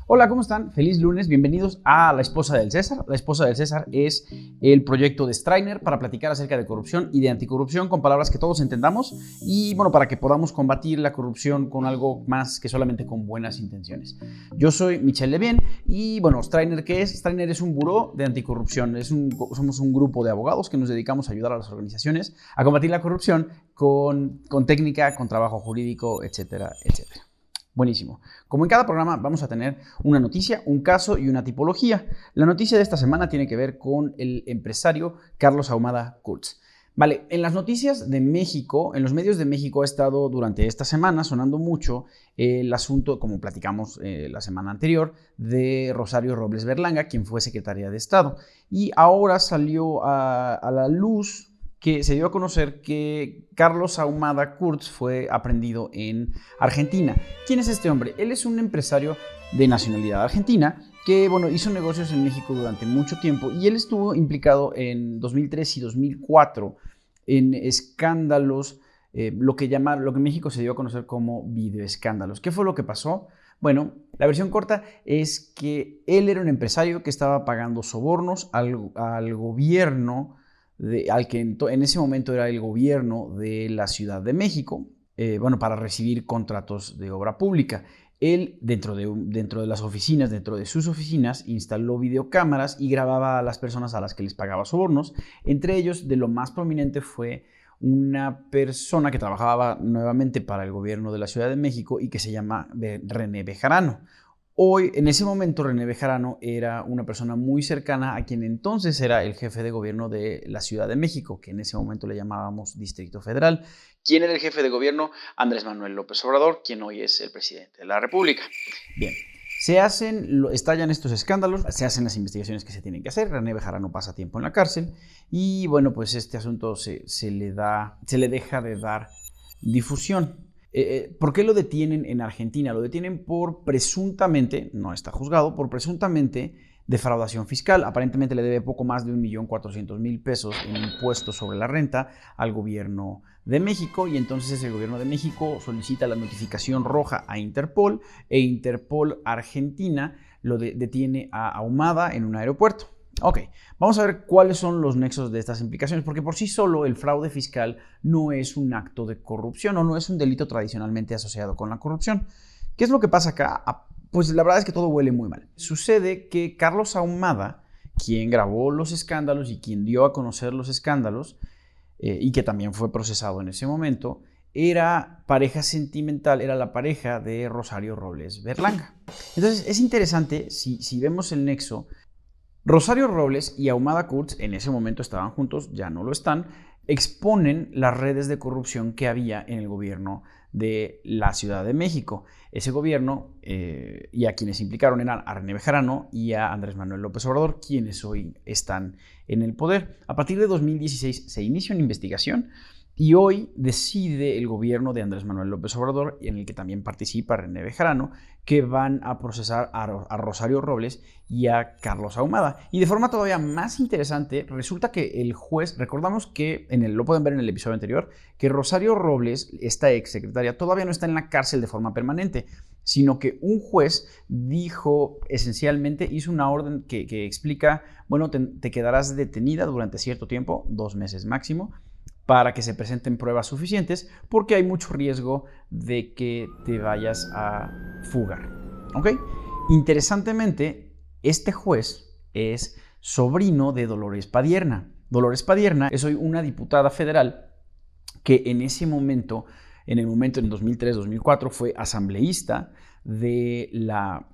Hola, ¿cómo están? Feliz lunes, bienvenidos a La Esposa del César. La Esposa del César es el proyecto de Strainer para platicar acerca de corrupción y de anticorrupción con palabras que todos entendamos y, bueno, para que podamos combatir la corrupción con algo más que solamente con buenas intenciones. Yo soy Michel Levien y, bueno, Strainer, ¿qué es? Strainer es un buró de anticorrupción. Somos un grupo de abogados que nos dedicamos a ayudar a las organizaciones a combatir la corrupción con técnica, con trabajo jurídico, etcétera, etcétera. Buenísimo. Como en cada programa vamos a tener una noticia, un caso y una tipología. La noticia de esta semana tiene que ver con el empresario Carlos Ahumada Kurtz. Vale, en las noticias de México, en los medios de México ha estado durante esta semana sonando mucho el asunto, como platicamos la semana anterior, de Rosario Robles Berlanga, quien fue secretaria de Estado. Y ahora salió a la luz que se dio a conocer que Carlos Ahumada Kurtz fue aprehendido en Argentina. ¿Quién es este hombre? Él es un empresario de nacionalidad argentina que, bueno, hizo negocios en México durante mucho tiempo y él estuvo implicado en 2003 y 2004 en escándalos, lo que en México se dio a conocer como videoescándalos. ¿Qué fue lo que pasó? Bueno, la versión corta es que él era un empresario que estaba pagando sobornos al gobierno al que en ese momento era el gobierno de la Ciudad de México, para recibir contratos de obra pública. Él, dentro de las oficinas, dentro de sus oficinas, instaló videocámaras y grababa a las personas a las que les pagaba sobornos. Entre ellos, de lo más prominente fue una persona que trabajaba nuevamente para el gobierno de la Ciudad de México y que se llama René Bejarano. Hoy, en ese momento, René Bejarano era una persona muy cercana a quien entonces era el jefe de gobierno de la Ciudad de México, que en ese momento le llamábamos Distrito Federal. ¿Quién era el jefe de gobierno? Andrés Manuel López Obrador, quien hoy es el presidente de la República. Bien, estallan estos escándalos, se hacen las investigaciones que se tienen que hacer. René Bejarano pasa tiempo en la cárcel y, bueno, pues este asunto se le deja de dar difusión. ¿Por qué lo detienen en Argentina? Lo detienen por presuntamente, no está juzgado, por presuntamente defraudación fiscal. Aparentemente le debe poco más de 1.400.000 pesos en impuestos sobre la renta al gobierno de México y entonces el gobierno de México solicita la notificación roja a Interpol e Interpol Argentina lo detiene a Ahumada en un aeropuerto. Ok, vamos a ver cuáles son los nexos de estas implicaciones, porque por sí solo el fraude fiscal no es un acto de corrupción o no es un delito tradicionalmente asociado con la corrupción. ¿Qué es lo que pasa acá? Pues la verdad es que todo huele muy mal. Sucede que Carlos Ahumada, quien grabó los escándalos y quien dio a conocer los escándalos, y que también fue procesado en ese momento, era pareja sentimental, era la pareja de Rosario Robles Berlanga. Entonces es interesante, si vemos el nexo, Rosario Robles y Ahumada Kurtz en ese momento estaban juntos, ya no lo están, exponen las redes de corrupción que había en el gobierno de la Ciudad de México. Ese gobierno y a quienes implicaron eran a René Bejarano y a Andrés Manuel López Obrador, quienes hoy están en el poder. A partir de 2016 se inicia una investigación y hoy decide el gobierno de Andrés Manuel López Obrador, en el que también participa René Bejarano, que van a procesar a Rosario Robles y a Carlos Ahumada. Y de forma todavía más interesante, resulta que el juez, recordamos que, lo pueden ver en el episodio anterior, que Rosario Robles, esta exsecretaria, todavía no está en la cárcel de forma permanente, sino que un juez dijo, esencialmente, hizo una orden que explica, bueno, te quedarás detenida durante cierto tiempo, 2 meses máximo, para que se presenten pruebas suficientes, porque hay mucho riesgo de que te vayas a fugar. ¿Ok? Interesantemente, este juez es sobrino de Dolores Padierna. Dolores Padierna es hoy una diputada federal que en ese momento, en 2003-2004, fue asambleísta de la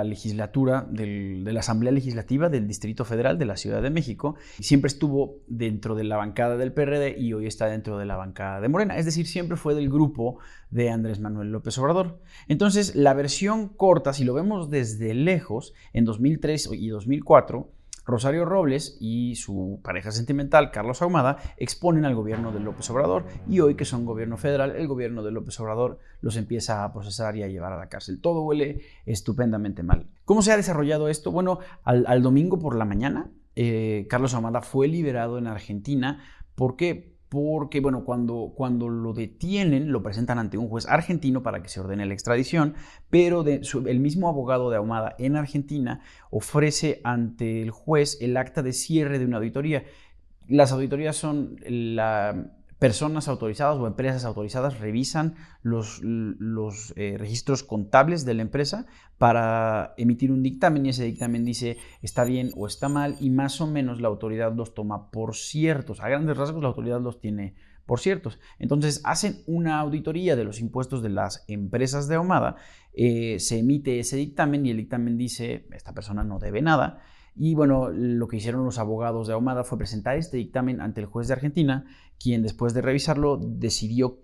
legislatura, de la Asamblea Legislativa del Distrito Federal de la Ciudad de México. Siempre estuvo dentro de la bancada del PRD y hoy está dentro de la bancada de Morena. Es decir, siempre fue del grupo de Andrés Manuel López Obrador. Entonces, la versión corta, si lo vemos desde lejos, en 2003 y 2004, Rosario Robles y su pareja sentimental, Carlos Ahumada, exponen al gobierno de López Obrador y hoy que son gobierno federal, el gobierno de López Obrador los empieza a procesar y a llevar a la cárcel. Todo huele estupendamente mal. ¿Cómo se ha desarrollado esto? Bueno, al domingo por la mañana, Carlos Ahumada fue liberado en Argentina. ¿Por qué? porque, bueno, cuando lo detienen, lo presentan ante un juez argentino para que se ordene la extradición, pero el mismo abogado de Ahumada en Argentina ofrece ante el juez el acta de cierre de una auditoría. Las auditorías son personas autorizadas o empresas autorizadas revisan los registros contables de la empresa para emitir un dictamen, y ese dictamen dice está bien o está mal, y más o menos la autoridad los toma por ciertos. A grandes rasgos la autoridad los tiene por ciertos. Entonces hacen una auditoría de los impuestos de las empresas de Ahumada, se emite ese dictamen y el dictamen dice esta persona no debe nada. Y bueno, lo que hicieron los abogados de Ahumada fue presentar este dictamen ante el juez de Argentina, quien después de revisarlo decidió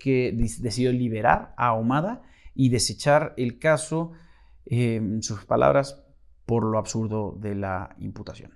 liberar a Ahumada y desechar el caso, en sus palabras, por lo absurdo de la imputación.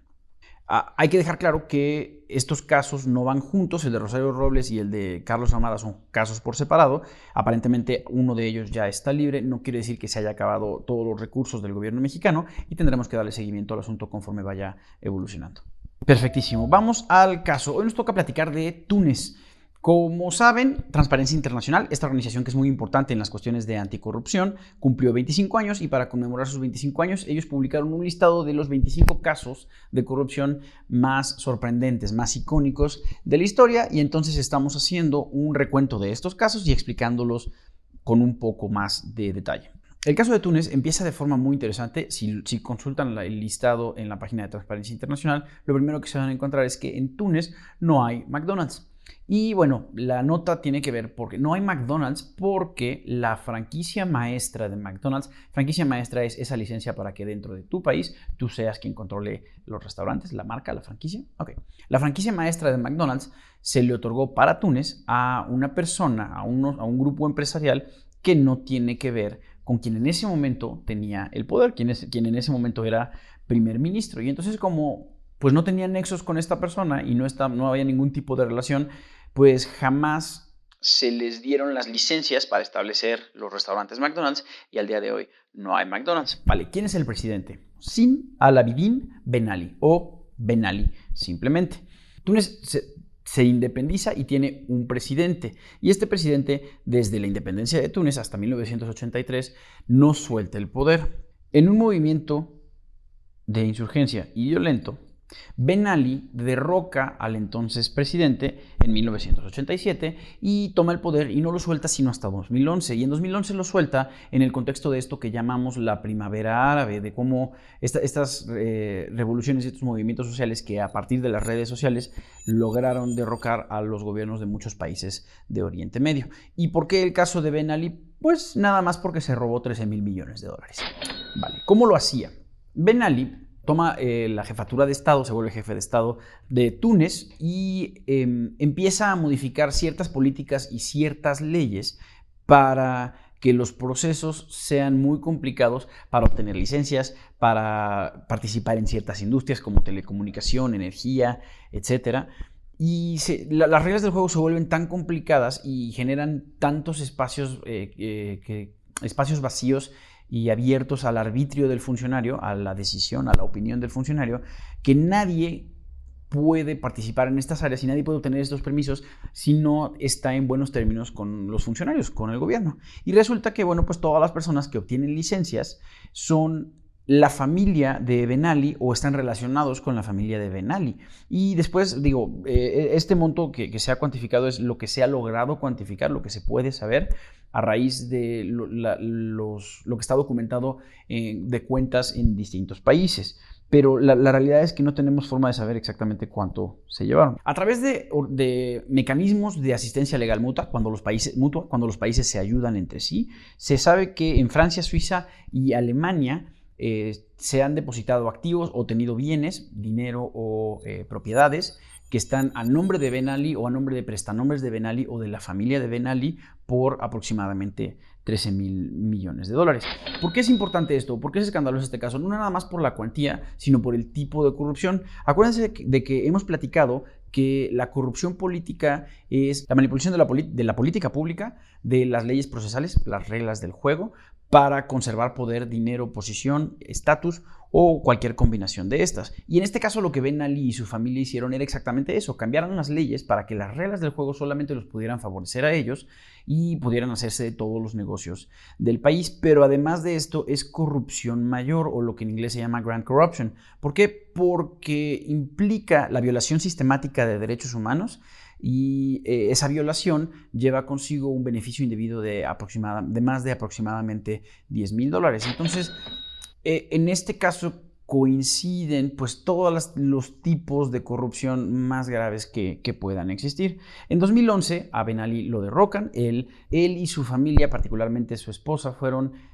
Hay que dejar claro que estos casos no van juntos. El de Rosario Robles y el de Carlos Ahumada son casos por separado. Aparentemente uno de ellos ya está libre. No quiere decir que se haya acabado todos los recursos del gobierno mexicano, y tendremos que darle seguimiento al asunto conforme vaya evolucionando. Perfectísimo. Vamos al caso. Hoy nos toca platicar de Túnez. Como saben, Transparencia Internacional, esta organización que es muy importante en las cuestiones de anticorrupción, cumplió 25 años, y para conmemorar sus 25 años ellos publicaron un listado de los 25 casos de corrupción más sorprendentes, más icónicos de la historia, y entonces estamos haciendo un recuento de estos casos y explicándolos con un poco más de detalle. El caso de Túnez empieza de forma muy interesante. Si consultan el listado en la página de Transparencia Internacional, lo primero que se van a encontrar es que en Túnez no hay McDonald's. Y bueno, la nota tiene que ver porque no hay McDonald's porque la franquicia maestra de McDonald's, franquicia maestra es esa licencia para que dentro de tu país tú seas quien controle los restaurantes, la marca, la franquicia. Ok. La franquicia maestra de McDonald's se le otorgó para Túnez a una persona, a un grupo empresarial que no tiene que ver con quien en ese momento tenía el poder, quien en ese momento era primer ministro. Y entonces, como pues no tenían nexos con esta persona y no había ningún tipo de relación, pues jamás se les dieron las licencias para establecer los restaurantes McDonald's, y al día de hoy no hay McDonald's. Vale, ¿quién es el presidente? Zine Al Abidine Ben Ali, o Ben Ali simplemente. Túnez se independiza y tiene un presidente, y este presidente, desde la independencia de Túnez hasta 1983, no suelta el poder. En un movimiento de insurgencia y violento, Ben Ali derroca al entonces presidente en 1987 y toma el poder, y no lo suelta sino hasta 2011. Y en 2011 lo suelta en el contexto de esto que llamamos la primavera árabe, de cómo estas revoluciones y estos movimientos sociales que a partir de las redes sociales lograron derrocar a los gobiernos de muchos países de Oriente Medio. ¿Y por qué el caso de Ben Ali? Pues nada más porque se robó $13,000 millones. Vale, ¿cómo lo hacía? Ben Ali toma la jefatura de Estado, se vuelve jefe de Estado de Túnez y empieza a modificar ciertas políticas y ciertas leyes para que los procesos sean muy complicados para obtener licencias, para participar en ciertas industrias como telecomunicación, energía, etc. Y las reglas del juego se vuelven tan complicadas y generan tantos espacios vacíos y abiertos al arbitrio del funcionario, a la decisión, a la opinión del funcionario, que nadie puede participar en estas áreas y nadie puede obtener estos permisos si no está en buenos términos con los funcionarios, con el gobierno. Y resulta que, bueno, pues todas las personas que obtienen licencias son la familia de Ben Ali o están relacionados con la familia de Ben Ali. Y después, digo, este monto que se ha cuantificado es lo que se ha logrado cuantificar, lo que se puede saber a raíz de lo que está documentado de cuentas en distintos países. Pero la realidad es que no tenemos forma de saber exactamente cuánto se llevaron. A través de mecanismos de asistencia legal mutua, cuando los países se ayudan entre sí, se sabe que en Francia, Suiza y Alemania se han depositado activos o tenido bienes, dinero o propiedades que están a nombre de Ben Ali o a nombre de prestanombres de Ben Ali o de la familia de Ben Ali por aproximadamente $13,000 millones. ¿Por qué es importante esto? ¿Por qué es escandaloso este caso? No nada más por la cuantía, sino por el tipo de corrupción. Acuérdense de que hemos platicado que la corrupción política es la manipulación de la política pública, de las leyes procesales, las reglas del juego, para conservar poder, dinero, posición, estatus o cualquier combinación de estas. Y en este caso lo que Ben Ali y su familia hicieron era exactamente eso, cambiaron las leyes para que las reglas del juego solamente los pudieran favorecer a ellos y pudieran hacerse de todos los negocios del país. Pero además de esto es corrupción mayor, o lo que en inglés se llama grand corruption. ¿Por qué? Porque implica la violación sistemática de derechos humanos y esa violación lleva consigo un beneficio indebido de más de aproximadamente $10,000. Entonces, en este caso coinciden pues todos los tipos de corrupción más graves que puedan existir. En 2011 a Ben Ali lo derrocan, él y su familia, particularmente su esposa,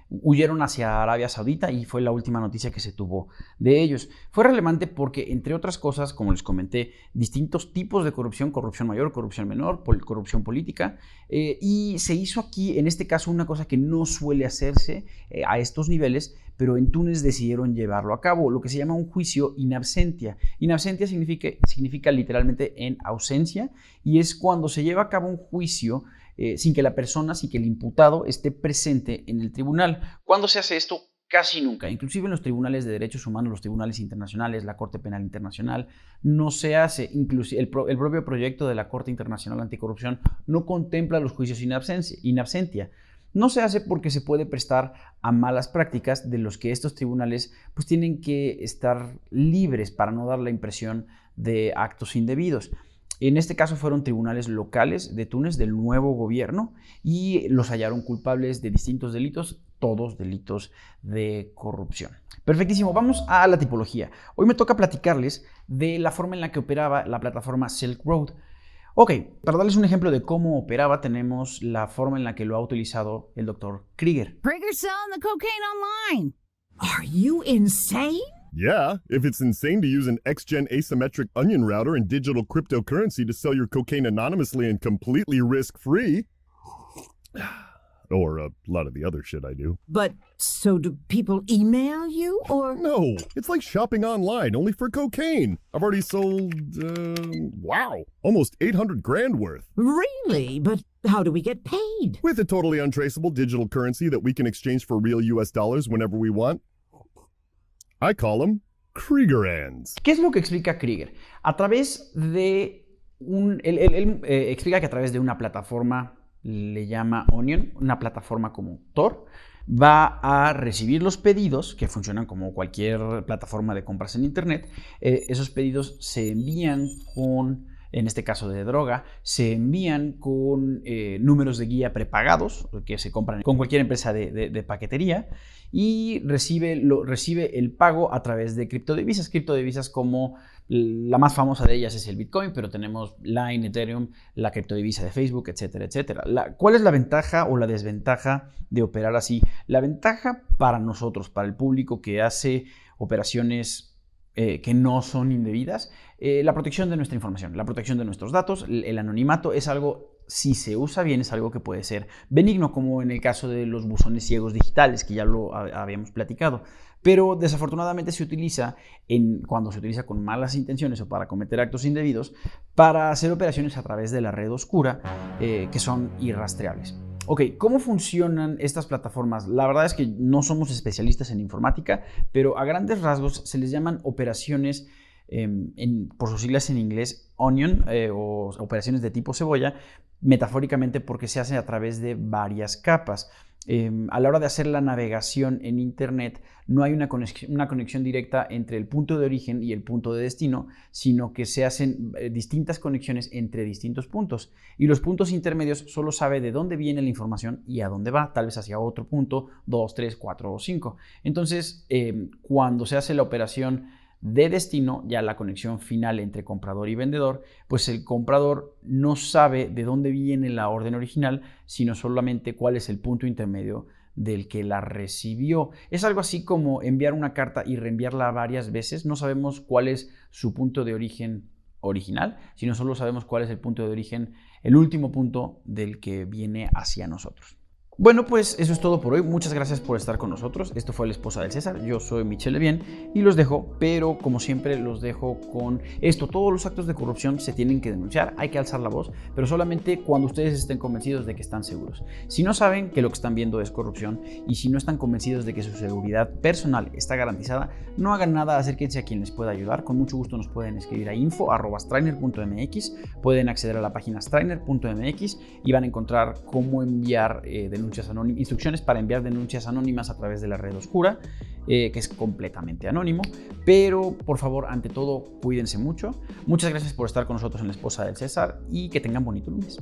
huyeron hacia Arabia Saudita y fue la última noticia que se tuvo de ellos. Fue relevante porque, entre otras cosas, como les comenté, distintos tipos de corrupción mayor, corrupción menor, corrupción política, y se hizo aquí, en este caso, una cosa que no suele hacerse a estos niveles, pero en Túnez decidieron llevarlo a cabo, lo que se llama un juicio in absentia. In absentia significa literalmente en ausencia, y es cuando se lleva a cabo un juicio sin que el imputado esté presente en el tribunal. ¿Cuándo se hace esto? Casi nunca. Inclusive en los tribunales de derechos humanos, los tribunales internacionales, la Corte Penal Internacional, no se hace. Inclusive el propio proyecto de la Corte Internacional Anticorrupción no contempla los juicios in absentia. No se hace porque se puede prestar a malas prácticas de los que estos tribunales pues tienen que estar libres para no dar la impresión de actos indebidos. En este caso fueron tribunales locales de Túnez del nuevo gobierno y los hallaron culpables de distintos delitos, todos delitos de corrupción. Perfectísimo, vamos a la tipología. Hoy me toca platicarles de la forma en la que operaba la plataforma Silk Road. Ok, para darles un ejemplo de cómo operaba, tenemos la forma en la que lo ha utilizado el Dr. Krieger. Krieger's selling the cocaine online. Are you insane? Yeah, if it's insane to use an X-Gen asymmetric onion router and digital cryptocurrency to sell your cocaine anonymously and completely risk-free. Or a lot of the other shit I do. But so do people email you or? No, it's like shopping online, only for cocaine. I've already sold, almost 800 grand worth. Really? But how do we get paid? With a totally untraceable digital currency that we can exchange for real US dollars whenever we want. I call them Kriegerands. ¿Qué es lo que explica Krieger? A través de él explica que a través de una plataforma, le llama Onion, una plataforma como Tor, va a recibir los pedidos que funcionan como cualquier plataforma de compras en internet. Esos pedidos se envían con, en este caso de droga, se envían con números de guía prepagados que se compran con cualquier empresa de paquetería, y recibe el pago a través de criptodivisas como la más famosa de ellas es el Bitcoin, pero tenemos Line, Ethereum, la criptodivisa de Facebook, etcétera, etcétera. ¿Cuál es la ventaja o la desventaja de operar así? La ventaja para nosotros, para el público que hace operaciones que no son indebidas, la protección de nuestra información, la protección de nuestros datos, el anonimato es algo, si se usa bien, es algo que puede ser benigno, como en el caso de los buzones ciegos digitales, que ya lo habíamos platicado. Pero desafortunadamente se utiliza cuando se utiliza con malas intenciones o para cometer actos indebidos, para hacer operaciones a través de la red oscura, que son irrastreables. Ok, ¿cómo funcionan estas plataformas? La verdad es que no somos especialistas en informática, pero a grandes rasgos se les llaman operaciones, por sus siglas en inglés, Onion, o operaciones de tipo cebolla, metafóricamente porque se hace a través de varias capas. A la hora de hacer la navegación en internet no hay una conexión directa entre el punto de origen y el punto de destino, sino que se hacen distintas conexiones entre distintos puntos, y los puntos intermedios solo sabe de dónde viene la información y a dónde va, tal vez hacia otro punto, 2, 3, 4 o 5. Entonces, cuando se hace la operación de destino, ya la conexión final entre comprador y vendedor, pues el comprador no sabe de dónde viene la orden original, sino solamente cuál es el punto intermedio del que la recibió. Es algo así como enviar una carta y reenviarla varias veces. No sabemos cuál es su punto de origen original, sino solo sabemos cuál es el punto de origen, el último punto del que viene hacia nosotros. Bueno, pues eso es todo por hoy. Muchas gracias por estar con nosotros. Esto fue La Esposa del César. Yo soy Michel Levien y los dejo, pero como siempre los dejo con esto. Todos los actos de corrupción se tienen que denunciar, hay que alzar la voz, pero solamente cuando ustedes estén convencidos de que están seguros. Si no saben que lo que están viendo es corrupción y si no están convencidos de que su seguridad personal está garantizada, no hagan nada, acérquense a quien les pueda ayudar. Con mucho gusto nos pueden escribir a info@strainer.mx, pueden acceder a la página strainer.mx y van a encontrar cómo enviar instrucciones para enviar denuncias anónimas a través de la red oscura, que es completamente anónimo. Pero por favor, ante todo, cuídense mucho. Muchas gracias por estar con nosotros en La Esposa del César y que tengan bonito lunes.